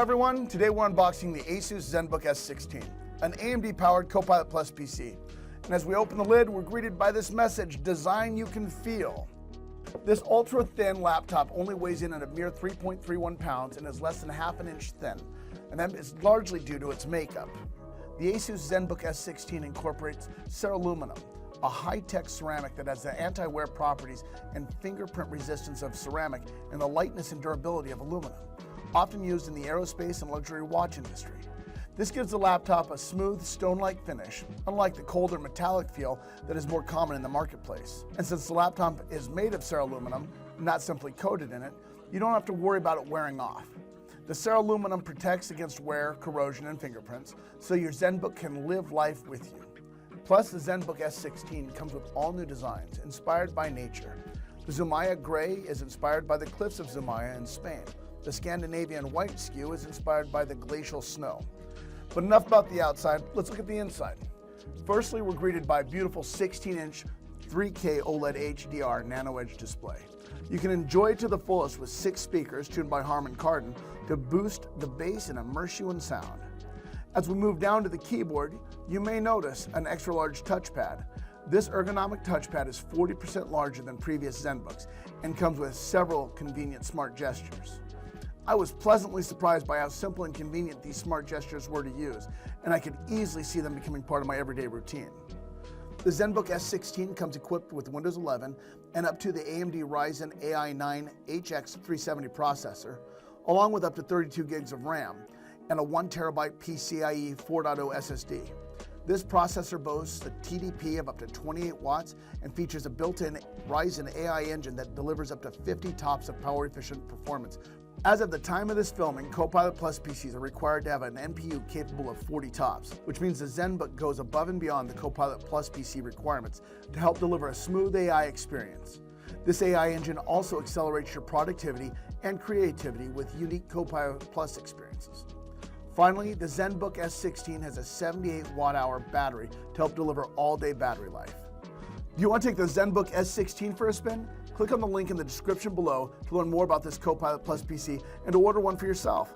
everyone, today we're unboxing the ASUS Zenbook S16, an AMD-powered Copilot PC. And as we open the lid, we're greeted by this message, design you can feel. This ultra-thin laptop only weighs in at a mere 3.31 pounds and is less than half an inch thin, and that is largely due to its makeup. The ASUS Zenbook S16 incorporates Ceraluminum, a high-tech ceramic that has the anti-wear properties and fingerprint resistance of ceramic and the lightness and durability of aluminum, often used in the aerospace and luxury watch industry. This gives the laptop a smooth, stone-like finish, unlike the colder metallic feel that is more common in the marketplace. And since the laptop is made of Ceraluminum, not simply coated in it, you don't have to worry about it wearing off. The Ceraluminum protects against wear, corrosion, and fingerprints, so your Zenbook can live life with you. Plus, the Zenbook S16 comes with all new designs, inspired by nature. The Zumaya Gray is inspired by the cliffs of Zumaya in Spain. The Scandinavian white SKU is inspired by the glacial snow. But enough about the outside, let's look at the inside. Firstly, we're greeted by a beautiful 16-inch 3K OLED HDR Nano Edge display. You can enjoy it to the fullest with 6 speakers tuned by Harman Kardon to boost the bass and immerse you in sound. As we move down to the keyboard, you may notice an extra large touchpad. This ergonomic touchpad is 40% larger than previous Zenbooks and comes with several convenient smart gestures. I was pleasantly surprised by how simple and convenient these smart gestures were to use, and I could easily see them becoming part of my everyday routine. The Zenbook S16 comes equipped with Windows 11 and up to the AMD Ryzen AI 9 HX370 processor, along with up to 32 gigs of RAM and a 1TB PCIe 4.0 SSD. This processor boasts a TDP of up to 28 watts and features a built-in Ryzen AI engine that delivers up to 50 TOPS of power-efficient performance. As of the time of this filming, Copilot PCs are required to have an NPU capable of 40 TOPS, which means the Zenbook goes above and beyond the Copilot PC requirements to help deliver a smooth AI experience. This AI engine also accelerates your productivity and creativity with unique Copilot Plus experiences. Finally, the Zenbook S16 has a 78 watt-hour battery to help deliver all-day battery life. Do you want to take the Zenbook S16 for a spin? Click on the link in the description below to learn more about this Copilot PC and to order one for yourself.